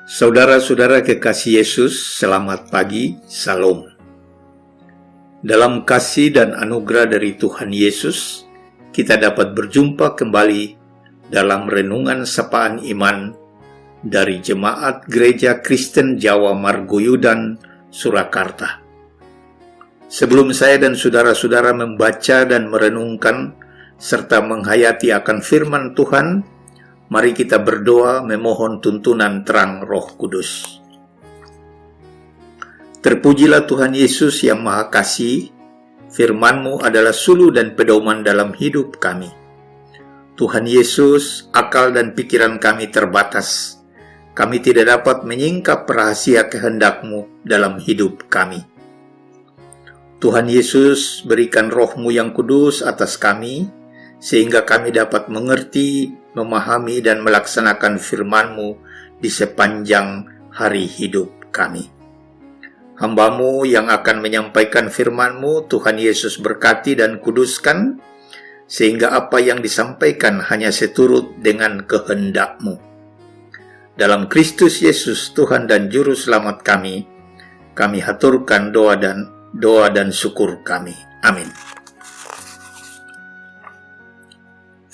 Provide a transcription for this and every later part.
Saudara-saudara kekasih Yesus, selamat pagi, Salam. Dalam kasih dan anugerah dari Tuhan Yesus, kita dapat berjumpa kembali dalam renungan sapaan iman dari Jemaat Gereja Kristen Jawa Margoyudan, Surakarta. Sebelum saya dan saudara-saudara membaca dan merenungkan serta menghayati akan firman Tuhan, mari kita berdoa memohon tuntunan terang Roh Kudus. Terpujilah Tuhan Yesus yang Maha Kasih, firman-Mu adalah suluh dan pedoman dalam hidup kami. Tuhan Yesus, akal dan pikiran kami terbatas. Kami tidak dapat menyingkap rahasia kehendak-Mu dalam hidup kami. Tuhan Yesus, berikan Roh-Mu yang kudus atas kami, sehingga kami dapat mengerti, memahami dan melaksanakan firman-Mu di sepanjang hari hidup kami. Hamba-Mu yang akan menyampaikan firman-Mu, Tuhan Yesus berkati dan kuduskan, sehingga apa yang disampaikan hanya seturut dengan kehendak-Mu. Dalam Kristus Yesus, Tuhan dan Juru Selamat kami haturkan doa dan syukur kami. Amin.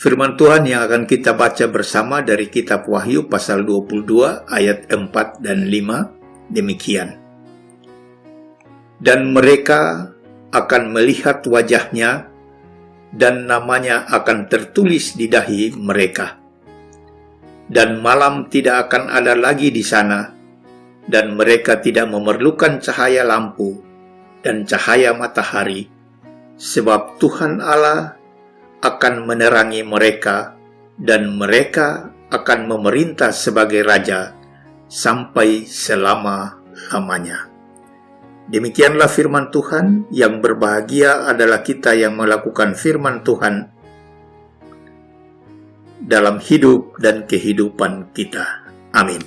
Firman Tuhan yang akan kita baca bersama dari kitab Wahyu pasal 22 ayat 4 dan 5 demikian. Dan mereka akan melihat wajahnya dan namanya akan tertulis di dahi mereka. Dan malam tidak akan ada lagi di sana, dan mereka tidak memerlukan cahaya lampu dan cahaya matahari, sebab Tuhan Allah akan menerangi mereka, dan mereka akan memerintah sebagai raja sampai selama-lamanya. Demikianlah firman Tuhan. Yang berbahagia adalah kita yang melakukan firman Tuhan dalam hidup dan kehidupan kita. Amin.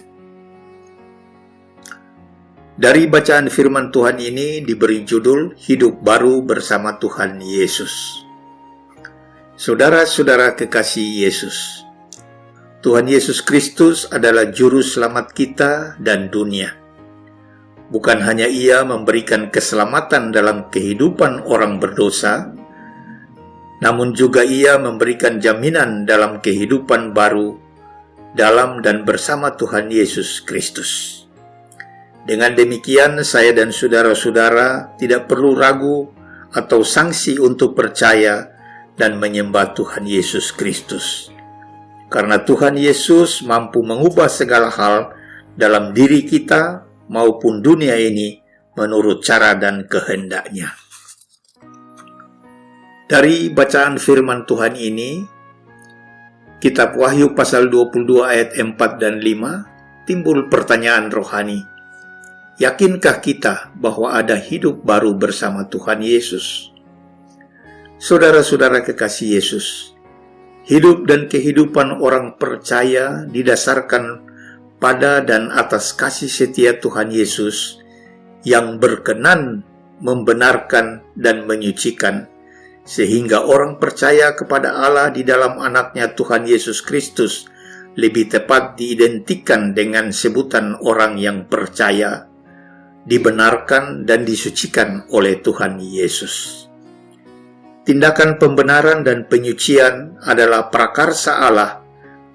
Dari bacaan firman Tuhan ini diberi judul Hidup Baru Bersama Tuhan Yesus. Saudara-saudara kekasih Yesus, Tuhan Yesus Kristus adalah Juru Selamat kita dan dunia. Bukan hanya Ia memberikan keselamatan dalam kehidupan orang berdosa, namun juga Ia memberikan jaminan dalam kehidupan baru dalam dan bersama Tuhan Yesus Kristus. Dengan demikian, saya dan saudara-saudara tidak perlu ragu atau sangsi untuk percaya dan menyembah Tuhan Yesus Kristus. Karena Tuhan Yesus mampu mengubah segala hal dalam diri kita maupun dunia ini menurut cara dan kehendak-Nya. Dari bacaan firman Tuhan ini, kitab Wahyu pasal 22 ayat 4 dan 5, timbul pertanyaan rohani. Yakinkah kita bahwa ada hidup baru bersama Tuhan Yesus? Saudara-saudara kekasih Yesus, hidup dan kehidupan orang percaya didasarkan pada dan atas kasih setia Tuhan Yesus yang berkenan membenarkan dan menyucikan, sehingga orang percaya kepada Allah di dalam anaknya Tuhan Yesus Kristus lebih tepat diidentikan dengan sebutan orang yang percaya, dibenarkan dan disucikan oleh Tuhan Yesus. Tindakan pembenaran dan penyucian adalah prakarsa Allah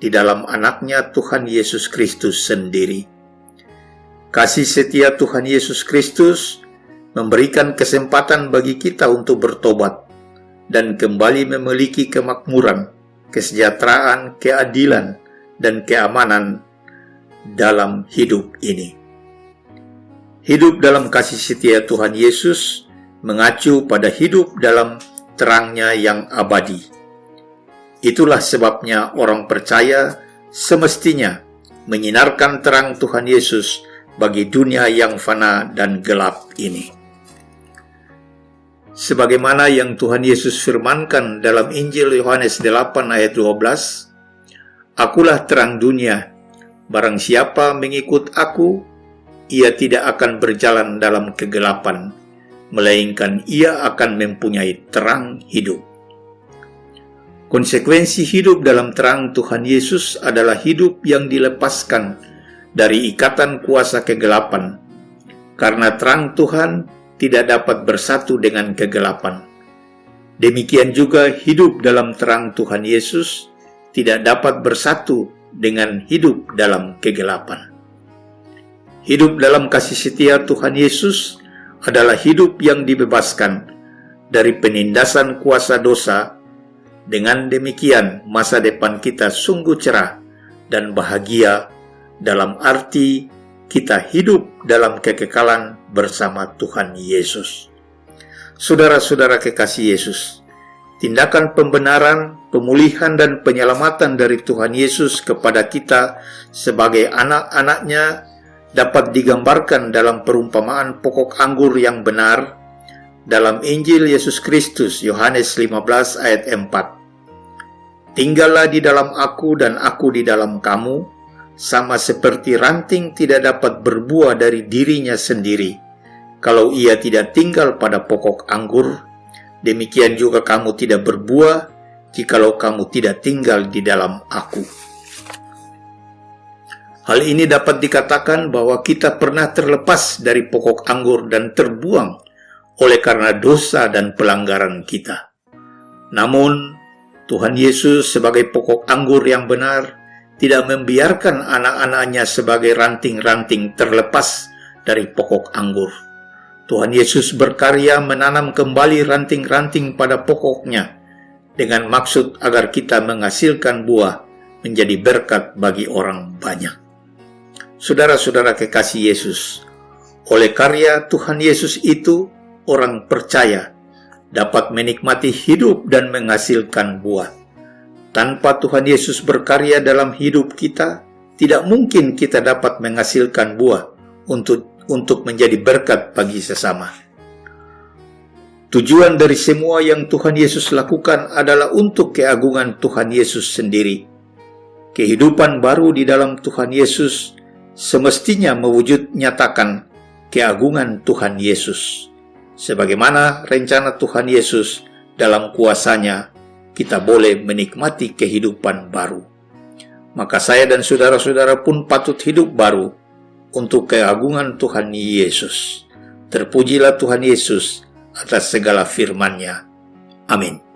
di dalam anaknya Tuhan Yesus Kristus sendiri. Kasih setia Tuhan Yesus Kristus memberikan kesempatan bagi kita untuk bertobat dan kembali memiliki kemakmuran, kesejahteraan, keadilan, dan keamanan dalam hidup ini. Hidup dalam kasih setia Tuhan Yesus mengacu pada hidup dalam terang-Nya yang abadi. Itulah sebabnya orang percaya semestinya menyinarkan terang Tuhan Yesus bagi dunia yang fana dan gelap ini. Sebagaimana yang Tuhan Yesus firmankan dalam Injil Yohanes 8 ayat 12, "Akulah terang dunia, barang siapa mengikut aku, ia tidak akan berjalan dalam kegelapan, melainkan ia akan mempunyai terang hidup." Konsekuensi hidup dalam terang Tuhan Yesus adalah hidup yang dilepaskan dari ikatan kuasa kegelapan, karena terang Tuhan tidak dapat bersatu dengan kegelapan. Demikian juga hidup dalam terang Tuhan Yesus tidak dapat bersatu dengan hidup dalam kegelapan. Hidup dalam kasih setia Tuhan Yesus adalah hidup yang dibebaskan dari penindasan kuasa dosa. Dengan demikian, masa depan kita sungguh cerah dan bahagia, dalam arti kita hidup dalam kekekalan bersama Tuhan Yesus. Saudara-saudara kekasih Yesus, tindakan pembenaran, pemulihan, dan penyelamatan dari Tuhan Yesus kepada kita sebagai anak-anaknya dapat digambarkan dalam perumpamaan pokok anggur yang benar dalam Injil Yesus Kristus, Yohanes 15 ayat 4. Tinggallah di dalam aku dan aku di dalam kamu, sama seperti ranting tidak dapat berbuah dari dirinya sendiri, kalau ia tidak tinggal pada pokok anggur. Demikian juga kamu tidak berbuah, jikalau kamu tidak tinggal di dalam aku. Hal ini dapat dikatakan bahwa kita pernah terlepas dari pokok anggur dan terbuang oleh karena dosa dan pelanggaran kita. Namun, Tuhan Yesus sebagai pokok anggur yang benar tidak membiarkan anak-anaknya sebagai ranting-ranting terlepas dari pokok anggur. Tuhan Yesus berkarya menanam kembali ranting-ranting pada pokoknya dengan maksud agar kita menghasilkan buah menjadi berkat bagi orang banyak. Saudara-saudara kekasih Yesus, oleh karya Tuhan Yesus itu, orang percaya dapat menikmati hidup dan menghasilkan buah. Tanpa Tuhan Yesus berkarya dalam hidup kita, tidak mungkin kita dapat menghasilkan buah untuk menjadi berkat bagi sesama. Tujuan dari semua yang Tuhan Yesus lakukan adalah untuk keagungan Tuhan Yesus sendiri. Kehidupan baru di dalam Tuhan Yesus semestinya mewujud nyatakan keagungan Tuhan Yesus. Sebagaimana rencana Tuhan Yesus dalam kuasa-Nya, kita boleh menikmati kehidupan baru. Maka saya dan saudara-saudara pun patut hidup baru untuk keagungan Tuhan Yesus. Terpujilah Tuhan Yesus atas segala firman-Nya. Amin.